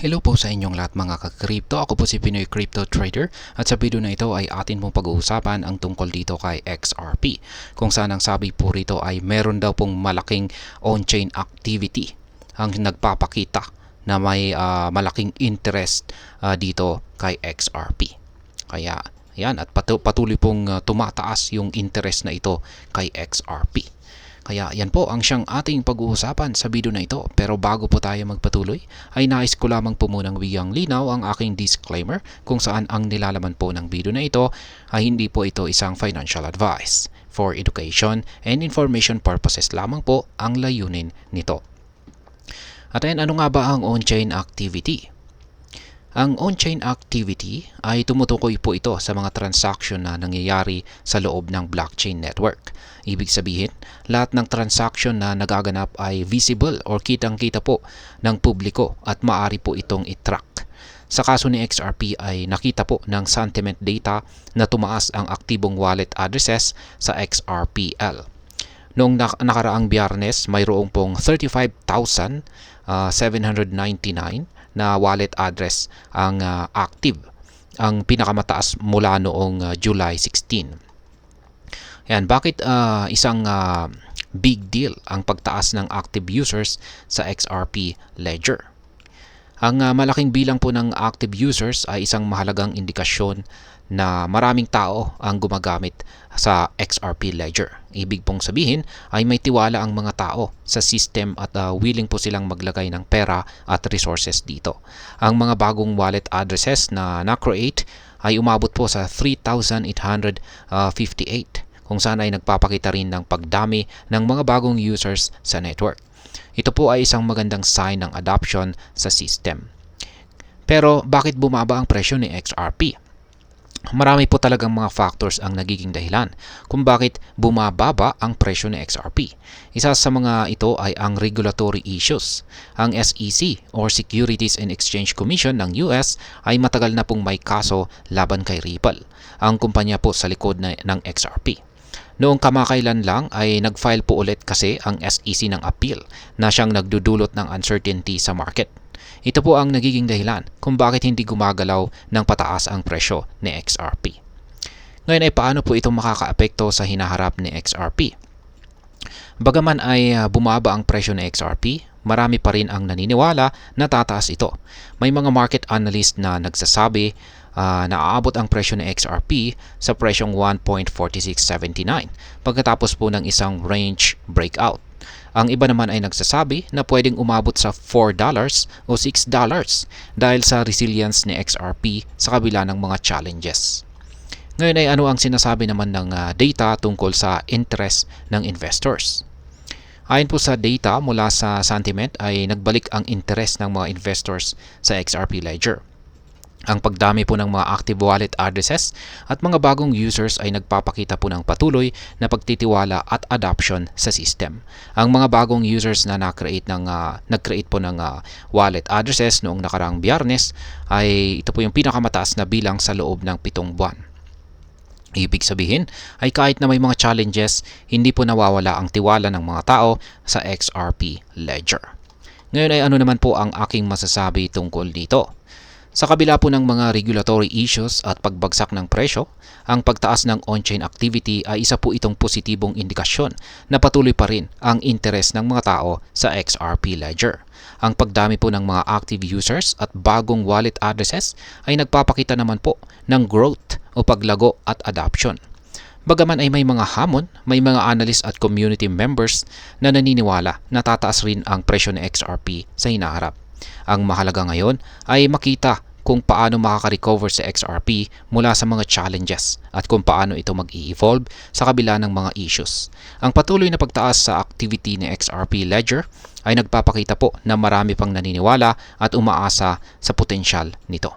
Hello po sa inyong lahat mga ka-crypto. Ako po si Pinoy Crypto Trader at sa video na ito ay atin pong pag-uusapan ang tungkol dito kay XRP. Kung saan ang sabi po rito ay meron daw pong malaking on-chain activity ang nagpapakita na may malaking interest dito kay XRP. Kaya yan at patuloy pong tumataas yung interest na ito kay XRP. Kaya yan po ang siyang ating pag-uusapan sa video na ito. Pero bago po tayo magpatuloy, ay nais ko lamang po munang bigyang linaw ang aking disclaimer kung saan ang nilalaman po ng video na ito ay hindi po ito isang financial advice. For education and information purposes lamang po ang layunin nito. At ayan, ano nga ba ang on-chain activity? Ang on-chain activity ay tumutukoy po ito sa mga transaction na nangyayari sa loob ng blockchain network. Ibig sabihin, lahat ng transaction na nagaganap ay visible or kitang-kita po ng publiko at maaari po itong i-track. Sa kaso ni XRP ay nakita po ng sentiment data na tumaas ang aktibong wallet addresses sa XRPL. Noong nakaraang Biyernes, mayroong pong 35,799 na wallet address ang active, ang pinakamataas mula noong July 16. Yan, bakit isang big deal ang pagtaas ng active users sa XRP Ledger? Ang malaking bilang po ng active users ay isang mahalagang indikasyon na maraming tao ang gumagamit sa XRP Ledger. Ibig pong sabihin ay may tiwala ang mga tao sa system at willing po silang maglagay ng pera at resources dito. Ang mga bagong wallet addresses na na-create ay umabot po sa 3,858 kung saan ay nagpapakita rin ng pagdami ng mga bagong users sa network. Ito po ay isang magandang sign ng adoption sa system. Pero bakit bumaba ang presyo ni XRP? Marami po talagang mga factors ang nagiging dahilan kung bakit bumababa ang presyo ni XRP. Isa sa mga ito ay ang regulatory issues. Ang SEC or Securities and Exchange Commission ng US ay matagal na pong may kaso laban kay Ripple, ang kumpanya po sa likod ng XRP. Noong kamakailan lang ay nag-file po ulit kasi ang SEC ng appeal na siyang nagdudulot ng uncertainty sa market. Ito po ang nagiging dahilan kung bakit hindi gumagalaw ng pataas ang presyo ni XRP. Ngayon ay paano po ito makakaapekto sa hinaharap ni XRP? Bagaman ay bumaba ang presyo ni XRP, marami pa rin ang naniniwala na tataas ito. May mga market analyst na nagsasabi na aabot ang presyo ng XRP sa presyong 1.4679 pagkatapos po ng isang range breakout. Ang iba naman ay nagsasabi na pwedeng umabot sa $4 o $6 dahil sa resilience ni XRP sa kabila ng mga challenges. Ngayon ay ano ang sinasabi naman ng data tungkol sa interest ng investors? Ayon po sa data mula sa Sentiment ay nagbalik ang interest ng mga investors sa XRP Ledger. Ang pagdami po ng mga active wallet addresses at mga bagong users ay nagpapakita po ng patuloy na pagtitiwala at adoption sa system. Ang mga bagong users na nag-create po ng wallet addresses noong nakaraang Biyernes ay ito po yung pinakamataas na bilang sa loob ng 7 buwan. Ibig sabihin ay kahit na may mga challenges, hindi po nawawala ang tiwala ng mga tao sa XRP Ledger. Ngayon ay ano naman po ang aking masasabi tungkol dito? Sa kabila po ng mga regulatory issues at pagbagsak ng presyo, ang pagtaas ng on-chain activity ay isa po itong positibong indikasyon na patuloy pa rin ang interes ng mga tao sa XRP Ledger. Ang pagdami po ng mga active users at bagong wallet addresses ay nagpapakita naman po ng growth o paglago at adoption. Bagaman ay may mga hamon, may mga analyst at community members na naniniwala na tataas rin ang presyo ng XRP sa hinaharap. Ang mahalaga ngayon ay makita kung paano makaka-recover sa XRP mula sa mga challenges at kung paano ito mag-i-evolve sa kabila ng mga issues. Ang patuloy na pagtaas sa activity ni XRP Ledger ay nagpapakita po na marami pang naniniwala at umaasa sa potensyal nito.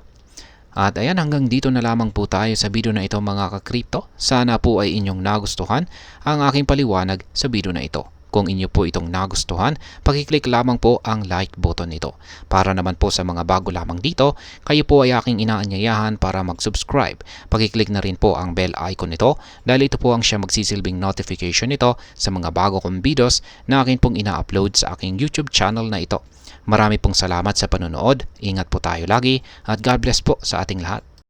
At ayan, hanggang dito na lamang po tayo sa video na ito mga ka-crypto. Sana po ay inyong nagustuhan ang aking paliwanag sa video na ito. Kung inyo po itong nagustuhan, pakiclick lamang po ang like button nito. Para naman po sa mga bago lamang dito, kayo po ay aking inaanyayahan para mag-subscribe. Pakiclick na rin po ang bell icon nito dahil ito po ang siya magsisilbing notification nito sa mga bago kong videos na akin pong ina-upload sa aking YouTube channel na ito. Marami pong salamat sa panonood, ingat po tayo lagi at God bless po sa ating lahat.